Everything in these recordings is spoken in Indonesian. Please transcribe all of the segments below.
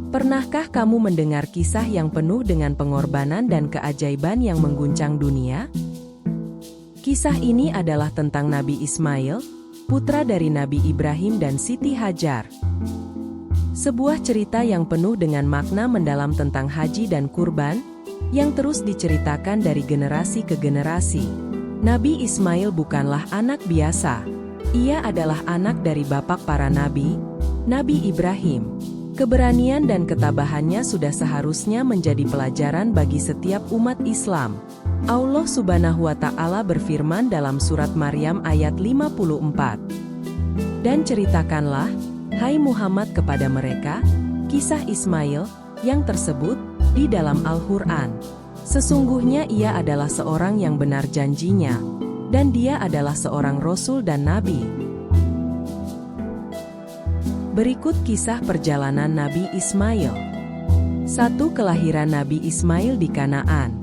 Pernahkah kamu mendengar kisah yang penuh dengan pengorbanan dan keajaiban yang mengguncang dunia? Kisah ini adalah tentang Nabi Ismail, putra dari Nabi Ibrahim dan Siti Hajar. Sebuah cerita yang penuh dengan makna mendalam tentang haji dan kurban, yang terus diceritakan dari generasi ke generasi. Nabi Ismail bukanlah anak biasa. Ia adalah anak dari bapak para nabi, Nabi Ibrahim. Keberanian dan ketabahannya sudah seharusnya menjadi pelajaran bagi setiap umat Islam. Allah Subhanahu wa Ta'ala berfirman dalam surat Maryam ayat 54. Dan ceritakanlah, hai Muhammad, kepada mereka, kisah Ismail, yang tersebut di dalam Al-Quran. Sesungguhnya ia adalah seorang yang benar janjinya, dan dia adalah seorang Rasul dan Nabi. Berikut kisah perjalanan Nabi Ismail. 1. Kelahiran Nabi Ismail di Kanaan.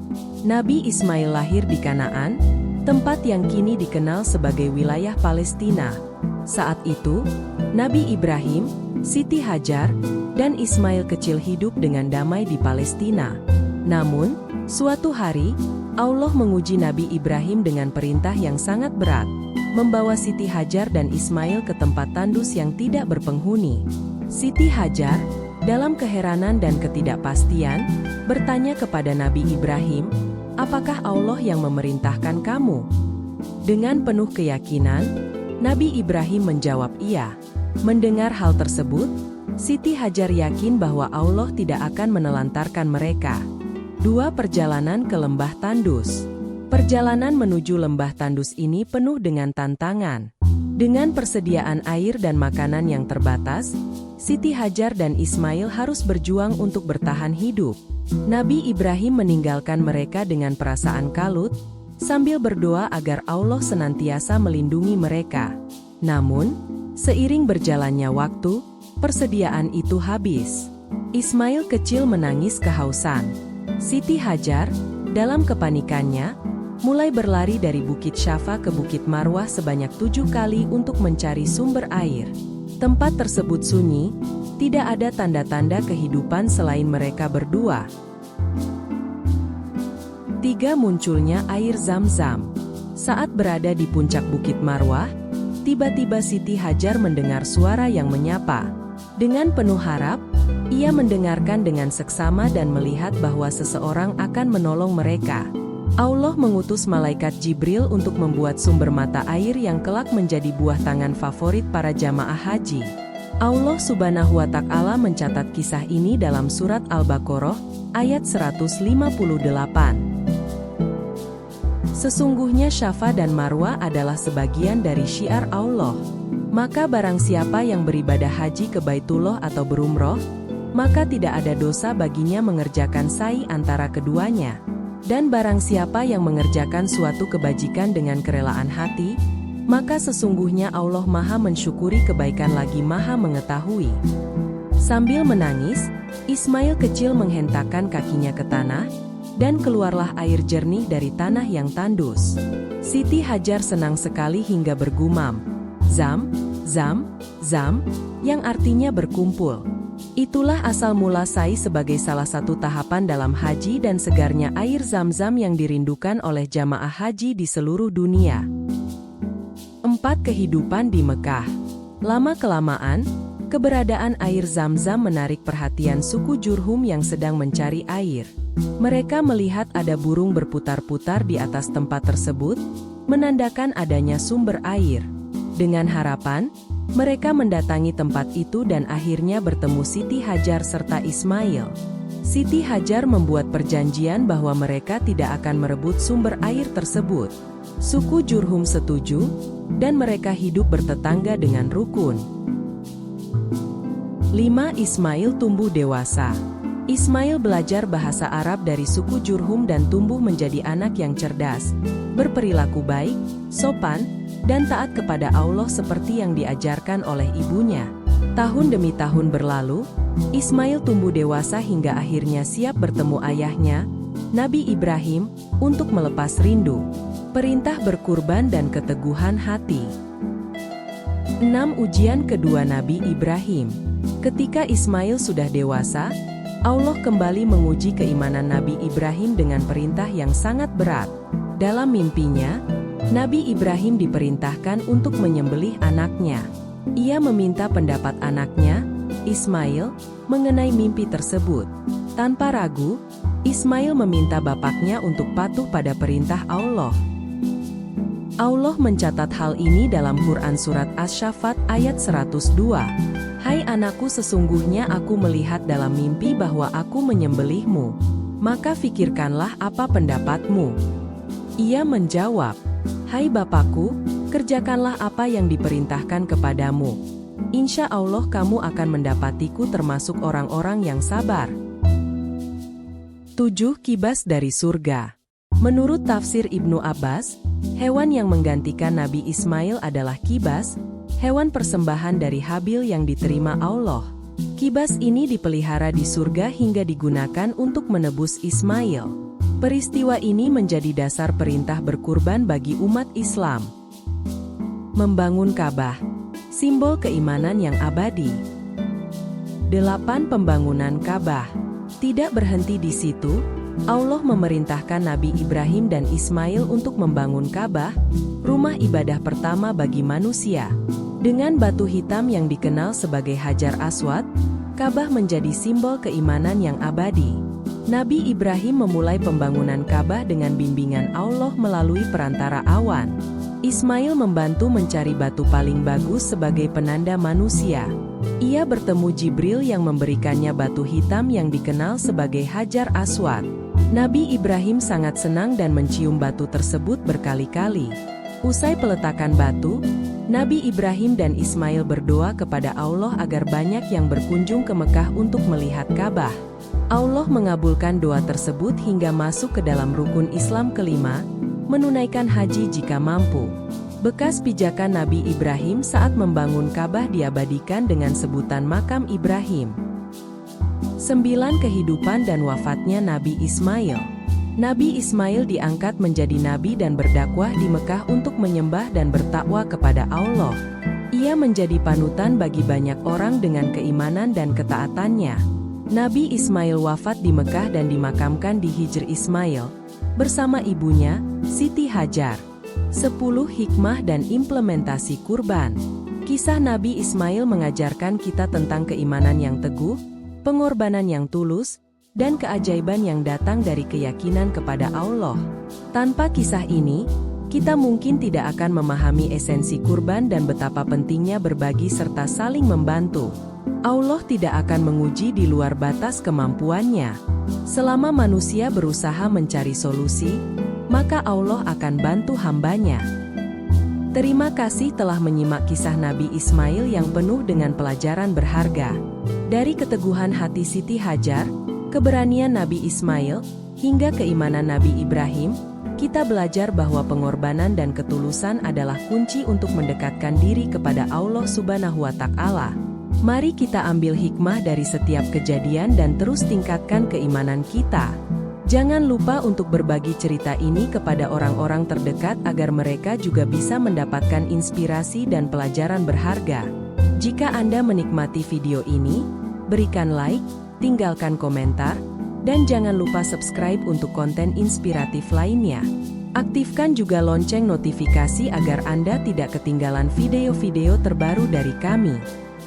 Nabi Ismail lahir di Kanaan, tempat yang kini dikenal sebagai wilayah Palestina. Saat itu, Nabi Ibrahim, Siti Hajar, dan Ismail kecil hidup dengan damai di Palestina. Namun, suatu hari, Allah menguji Nabi Ibrahim dengan perintah yang sangat berat, membawa Siti Hajar dan Ismail ke tempat tandus yang tidak berpenghuni. Siti Hajar, dalam keheranan dan ketidakpastian, bertanya kepada Nabi Ibrahim, "Apakah Allah yang memerintahkan kamu?" Dengan penuh keyakinan, Nabi Ibrahim menjawab iya. Mendengar hal tersebut, Siti Hajar yakin bahwa Allah tidak akan menelantarkan mereka. 2. Perjalanan ke Lembah Tandus. Perjalanan menuju Lembah Tandus ini penuh dengan tantangan. Dengan persediaan air dan makanan yang terbatas, Siti Hajar dan Ismail harus berjuang untuk bertahan hidup. Nabi Ibrahim meninggalkan mereka dengan perasaan kalut, sambil berdoa agar Allah senantiasa melindungi mereka. Namun, seiring berjalannya waktu, persediaan itu habis. Ismail kecil menangis kehausan. Siti Hajar, dalam kepanikannya, mulai berlari dari Bukit Syafa ke Bukit Marwah sebanyak 7 kali untuk mencari sumber air. Tempat tersebut sunyi, tidak ada tanda-tanda kehidupan selain mereka berdua. 3. Munculnya air Zam-Zam. Saat berada di puncak Bukit Marwah, tiba-tiba Siti Hajar mendengar suara yang menyapa. Dengan penuh harap, ia mendengarkan dengan seksama dan melihat bahwa seseorang akan menolong mereka. Allah mengutus malaikat Jibril untuk membuat sumber mata air yang kelak menjadi buah tangan favorit para jamaah haji. Allah Subhanahu wa Ta'ala mencatat kisah ini dalam surat Al-Baqarah, ayat 158. Sesungguhnya Syafa dan Marwa adalah sebagian dari syiar Allah. Maka barang siapa yang beribadah haji ke Baitullah atau berumroh, maka tidak ada dosa baginya mengerjakan sa'i antara keduanya. Dan barang siapa yang mengerjakan suatu kebajikan dengan kerelaan hati, maka sesungguhnya Allah Maha mensyukuri kebaikan lagi Maha mengetahui. Sambil menangis, Ismail kecil menghentakkan kakinya ke tanah, dan keluarlah air jernih dari tanah yang tandus. Siti Hajar senang sekali hingga bergumam, "Zam, Zam, Zam," yang artinya berkumpul. Itulah asal mula sa'i sebagai salah satu tahapan dalam haji dan segarnya air Zam-Zam yang dirindukan oleh jamaah haji di seluruh dunia. 4. Kehidupan di Mekah. Lama-kelamaan, keberadaan air Zam-Zam menarik perhatian suku Jurhum yang sedang mencari air. Mereka melihat ada burung berputar-putar di atas tempat tersebut, menandakan adanya sumber air. Dengan harapan, mereka mendatangi tempat itu dan akhirnya bertemu Siti Hajar serta Ismail. Siti Hajar membuat perjanjian bahwa mereka tidak akan merebut sumber air tersebut. Suku Jurhum setuju, dan mereka hidup bertetangga dengan rukun. 5. Ismail tumbuh dewasa. Ismail belajar bahasa Arab dari suku Jurhum dan tumbuh menjadi anak yang cerdas, berperilaku baik, sopan, dan taat kepada Allah seperti yang diajarkan oleh ibunya. Tahun demi tahun berlalu, Ismail tumbuh dewasa hingga akhirnya siap bertemu ayahnya, Nabi Ibrahim, untuk melepas rindu, perintah berkurban dan keteguhan hati. 6. Ujian kedua Nabi Ibrahim. Ketika Ismail sudah dewasa, Allah kembali menguji keimanan Nabi Ibrahim dengan perintah yang sangat berat. Dalam mimpinya, Nabi Ibrahim diperintahkan untuk menyembelih anaknya. Ia meminta pendapat anaknya, Ismail, mengenai mimpi tersebut. Tanpa ragu, Ismail meminta bapaknya untuk patuh pada perintah Allah. Allah mencatat hal ini dalam Quran Surat Asy-Syaffat ayat 102. Hai anakku, sesungguhnya aku melihat dalam mimpi bahwa aku menyembelihmu. Maka fikirkanlah apa pendapatmu. Ia menjawab, hai bapakku, kerjakanlah apa yang diperintahkan kepadamu. Insya Allah kamu akan mendapatiku termasuk orang-orang yang sabar. 7. Kibas dari surga. Menurut tafsir Ibnu Abbas, hewan yang menggantikan Nabi Ismail adalah kibas, hewan persembahan dari Habil yang diterima Allah. Kibas ini dipelihara di surga hingga digunakan untuk menebus Ismail. Peristiwa ini menjadi dasar perintah berkurban bagi umat Islam. Membangun Ka'bah, simbol keimanan yang abadi. 8. Pembangunan Ka'bah. Tidak berhenti di situ, Allah memerintahkan Nabi Ibrahim dan Ismail untuk membangun Ka'bah, rumah ibadah pertama bagi manusia. Dengan batu hitam yang dikenal sebagai Hajar Aswad, Ka'bah menjadi simbol keimanan yang abadi. Nabi Ibrahim memulai pembangunan Ka'bah dengan bimbingan Allah melalui perantara awan. Ismail membantu mencari batu paling bagus sebagai penanda manusia. Ia bertemu Jibril yang memberikannya batu hitam yang dikenal sebagai Hajar Aswad. Nabi Ibrahim sangat senang dan mencium batu tersebut berkali-kali. Usai peletakan batu, Nabi Ibrahim dan Ismail berdoa kepada Allah agar banyak yang berkunjung ke Mekah untuk melihat Ka'bah. Allah mengabulkan doa tersebut hingga masuk ke dalam rukun Islam kelima, menunaikan haji jika mampu. Bekas pijakan Nabi Ibrahim saat membangun Ka'bah diabadikan dengan sebutan Makam Ibrahim. 9. Kehidupan dan wafatnya Nabi Ismail. Nabi Ismail diangkat menjadi nabi dan berdakwah di Mekah untuk menyembah dan bertakwa kepada Allah. Ia menjadi panutan bagi banyak orang dengan keimanan dan ketaatannya. Nabi Ismail wafat di Mekah dan dimakamkan di Hijr Ismail bersama ibunya, Siti Hajar. 10. Hikmah dan implementasi kurban. Kisah Nabi Ismail mengajarkan kita tentang keimanan yang teguh, pengorbanan yang tulus, dan keajaiban yang datang dari keyakinan kepada Allah. Tanpa kisah ini, kita mungkin tidak akan memahami esensi kurban dan betapa pentingnya berbagi serta saling membantu. Allah tidak akan menguji di luar batas kemampuannya. Selama manusia berusaha mencari solusi, maka Allah akan bantu hambanya. Terima kasih telah menyimak kisah Nabi Ismail yang penuh dengan pelajaran berharga. Dari keteguhan hati Siti Hajar, keberanian Nabi Ismail, hingga keimanan Nabi Ibrahim, kita belajar bahwa pengorbanan dan ketulusan adalah kunci untuk mendekatkan diri kepada Allah Subhanahu wa Ta'ala. Mari kita ambil hikmah dari setiap kejadian dan terus tingkatkan keimanan kita. Jangan lupa untuk berbagi cerita ini kepada orang-orang terdekat agar mereka juga bisa mendapatkan inspirasi dan pelajaran berharga. Jika Anda menikmati video ini, berikan like, tinggalkan komentar, dan jangan lupa subscribe untuk konten inspiratif lainnya. Aktifkan juga lonceng notifikasi agar Anda tidak ketinggalan video-video terbaru dari kami.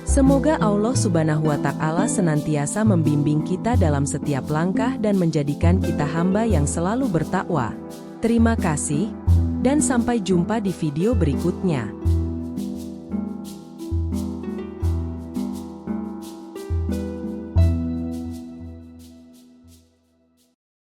Semoga Allah Subhanahu wa Ta'ala senantiasa membimbing kita dalam setiap langkah dan menjadikan kita hamba yang selalu bertakwa. Terima kasih, dan sampai jumpa di video berikutnya.